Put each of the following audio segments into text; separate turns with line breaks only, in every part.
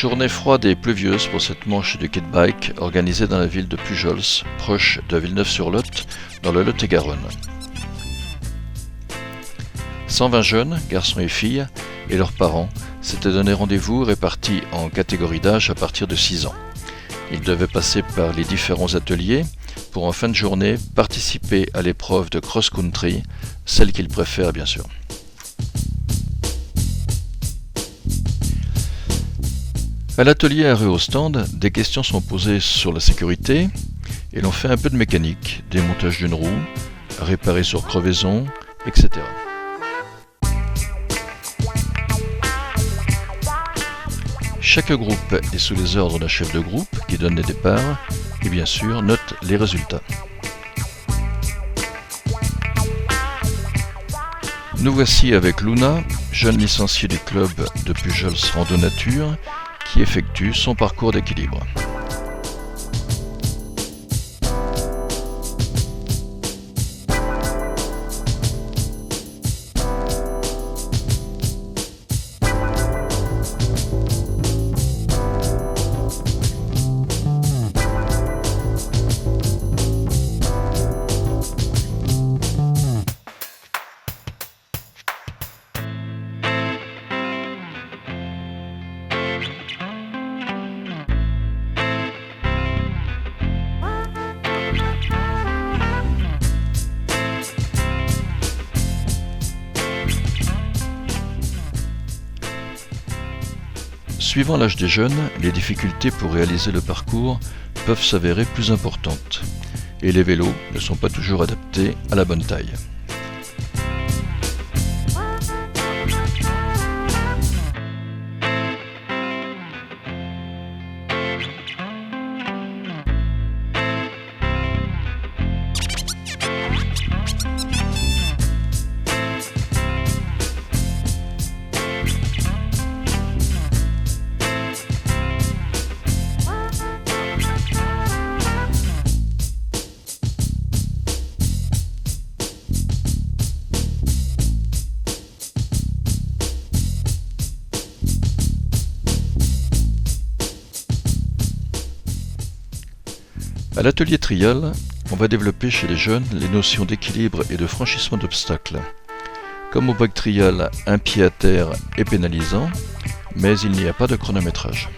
Journée froide et pluvieuse pour cette manche du Kit-Bike organisée dans la ville de Pujols, proche de Villeneuve-sur-Lot, dans le Lot-et-Garonne. 120 jeunes, garçons et filles, et leurs parents s'étaient donné rendez-vous répartis en catégories d'âge à partir de 6 ans. Ils devaient passer par les différents ateliers pour en fin de journée participer à l'épreuve de cross-country, celle qu'ils préfèrent bien sûr. À l'atelier arrêt au stand, des questions sont posées sur la sécurité et l'on fait un peu de mécanique, démontage d'une roue, réparer sur crevaison, etc. Chaque groupe est sous les ordres d'un chef de groupe qui donne les départs et bien sûr note les résultats. Nous voici avec Luna, jeune licenciée du club de Pujols Rando Nature, qui effectue son parcours d'équilibre. Suivant l'âge des jeunes, les difficultés pour réaliser le parcours peuvent s'avérer plus importantes et les vélos ne sont pas toujours adaptés à la bonne taille. À l'atelier trial, on va développer chez les jeunes les notions d'équilibre et de franchissement d'obstacles. Comme au bike trial, un pied à terre est pénalisant, mais il n'y a pas de chronométrage.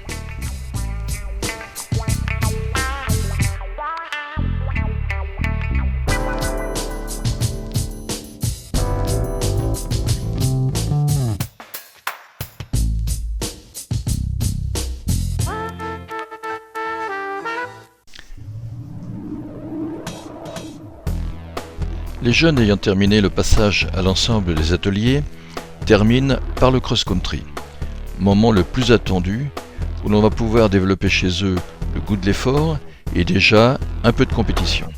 Les jeunes ayant terminé le passage à l'ensemble des ateliers terminent par le cross-country, moment le plus attendu où l'on va pouvoir développer chez eux le goût de l'effort et déjà un peu de compétition.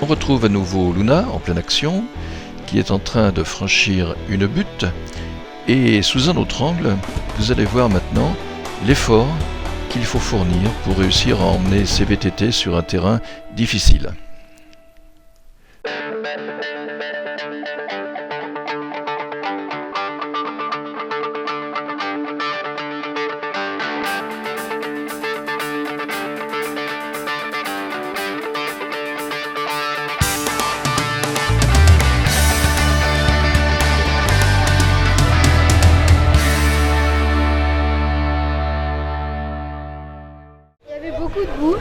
On retrouve à nouveau Luna en pleine action, qui est en train de franchir une butte, et sous un autre angle, vous allez voir maintenant l'effort qu'il faut fournir pour réussir à emmener ses VTT sur un terrain difficile.
beaucoup de boue.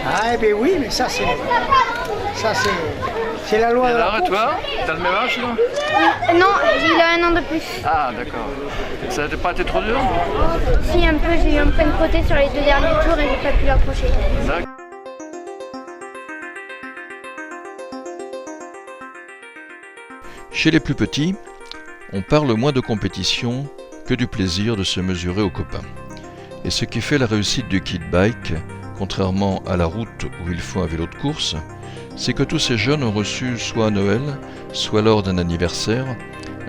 Ah, eh bien oui, mais ça c'est la loi.
Et
de la
alors, et
course.
toi, t'as le même âge, non?
Non, il a 1 an de plus.
Ah, d'accord. Ça n'a pas été trop dur?
Si, un peu, j'ai eu un point de côté sur les 2 derniers tours et j'ai pas pu l'accrocher.
D'accord. Chez les plus petits, on parle moins de compétition que du plaisir de se mesurer aux copains. Et ce qui fait la réussite du kid bike, contrairement à la route où il faut un vélo de course, c'est que tous ces jeunes ont reçu soit à Noël, soit lors d'un anniversaire,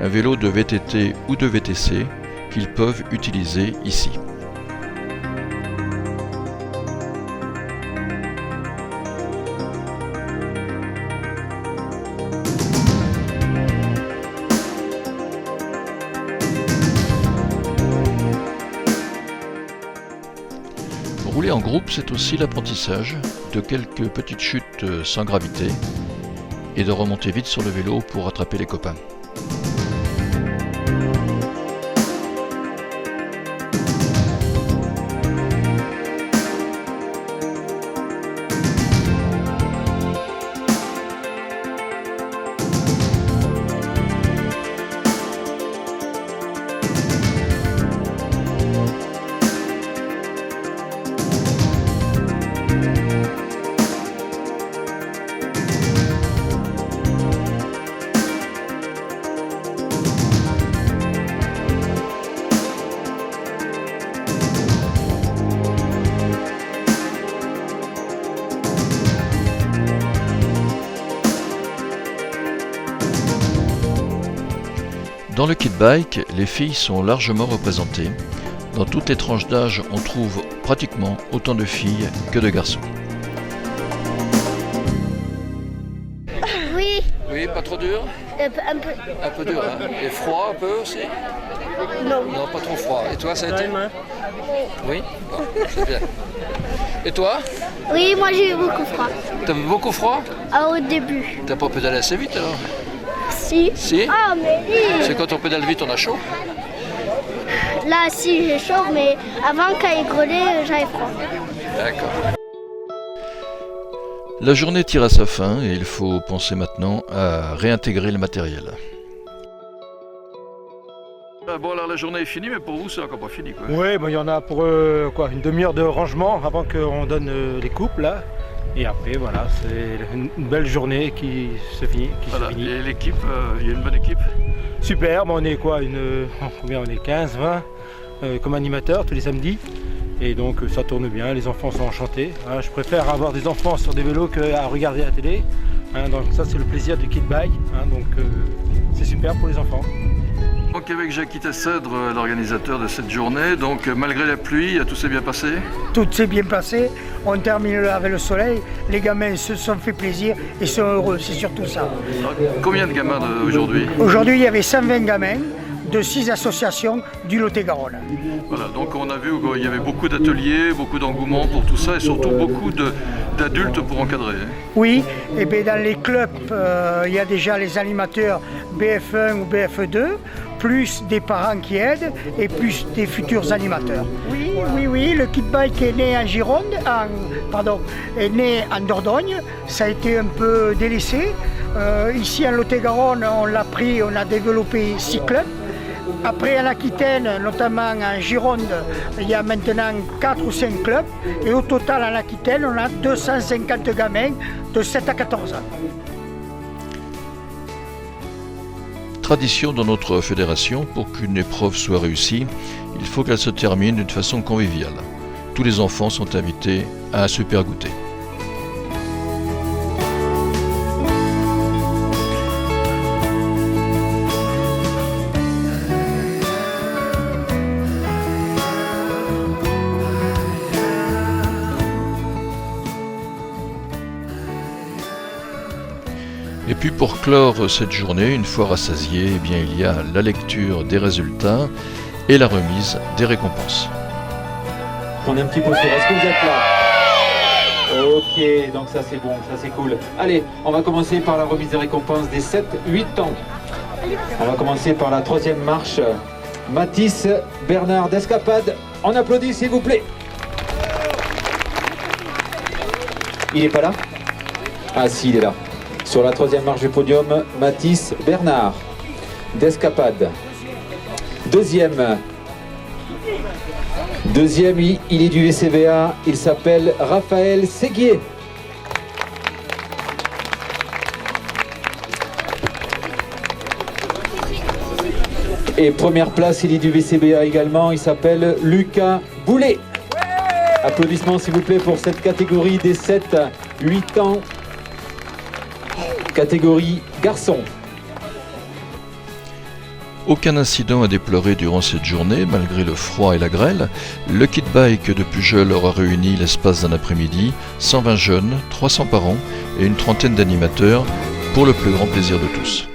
un vélo de VTT ou de VTC qu'ils peuvent utiliser ici. Rouler en groupe, c'est aussi l'apprentissage de quelques petites chutes sans gravité et de remonter vite sur le vélo pour rattraper les copains. Dans le kit bike, les filles sont largement représentées. Dans toutes les tranches d'âge, on trouve pratiquement autant de filles que de garçons.
Oui,
Oui, pas trop dur?
un peu.
Un peu dur, hein? Et froid un peu aussi?
Non.
Non, pas trop froid. Et toi, ça a été? Oui? Bon, c'est bien. Et toi?
Oui, moi j'ai eu beaucoup froid.
T'as beaucoup froid?
Ah, au début.
T'as pas pédalé assez vite alors?
Si.
Si?
Ah, mais oui.
C'est quand on pédale vite, on a chaud?
Là, si, j'ai chaud, mais avant, quand il grelait, j'avais froid.
D'accord. La journée tire à sa fin et il faut penser maintenant à réintégrer le matériel. Bon, alors la journée est finie, mais pour vous, c'est encore pas fini, quoi.
Oui, bon, il y en a pour une demi-heure de rangement avant qu'on donne les coupes là. Et après, voilà, c'est une belle journée qui se finit.
Voilà. Et l'équipe, il y a une bonne équipe?
Super, bon, on est quoi, combien on est 15, 20 comme animateurs tous les samedis. Et donc ça tourne bien, les enfants sont enchantés. Hein, je préfère avoir des enfants sur des vélos qu'à regarder la télé. Hein, donc ça c'est le plaisir du kit bike, hein, donc c'est super pour les enfants.
Donc avec Jackie Tessèdre, l'organisateur de cette journée, donc malgré la pluie, tout s'est bien passé?
Tout s'est bien passé, on termine avec le soleil, les gamins se sont fait plaisir et sont heureux, c'est surtout ça.
Alors, combien de gamins aujourd'hui?
Aujourd'hui, il y avait 120 gamins de 6 associations du Lot-et-Garonne.
Voilà, donc on a vu qu'il y avait beaucoup d'ateliers, beaucoup d'engouement pour tout ça et surtout beaucoup d'adultes pour encadrer.
Oui, et bien dans les clubs, il y a déjà les animateurs BF1 ou BF2, plus des parents qui aident et plus des futurs animateurs. Oui, le kit bike est né en Gironde, est né en Dordogne, ça a été un peu délaissé. Ici en Lot-et-Garonne, on l'a pris, on a développé 6 clubs. Après en Aquitaine, notamment en Gironde, il y a maintenant 4 ou 5 clubs. Et au total en Aquitaine, on a 250 gamins de 7 à 14 ans.
Tradition dans notre fédération, pour qu'une épreuve soit réussie, il faut qu'elle se termine d'une façon conviviale. Tous les enfants sont invités à un super goûter. Et puis pour clore cette journée, une fois rassasié, eh bien, il y a la lecture des résultats et la remise des récompenses.
On est un petit peu sûr. Est-ce que vous êtes là? Ok, donc ça c'est bon, ça c'est cool. Allez, on va commencer par la remise des récompenses des 7-8 ans. On va commencer par la 3e marche. Mathis Bernard d'Escapade. On applaudit s'il vous plaît. Il n'est pas là? Ah si, il est là. Sur la 3e marche du podium, Mathis Bernard, d'escapade. Deuxième, il est du VCBA, il s'appelle Raphaël Séguier. Et première place, il est du VCBA également, il s'appelle Lucas Boulet. Applaudissements s'il vous plaît pour cette catégorie des 7-8 ans, catégorie garçon.
Aucun incident à déplorer durant cette journée, malgré le froid et la grêle. Le kit bike de Pujol aura réuni l'espace d'un après-midi 120 jeunes, 300 parents et une trentaine d'animateurs pour le plus grand plaisir de tous.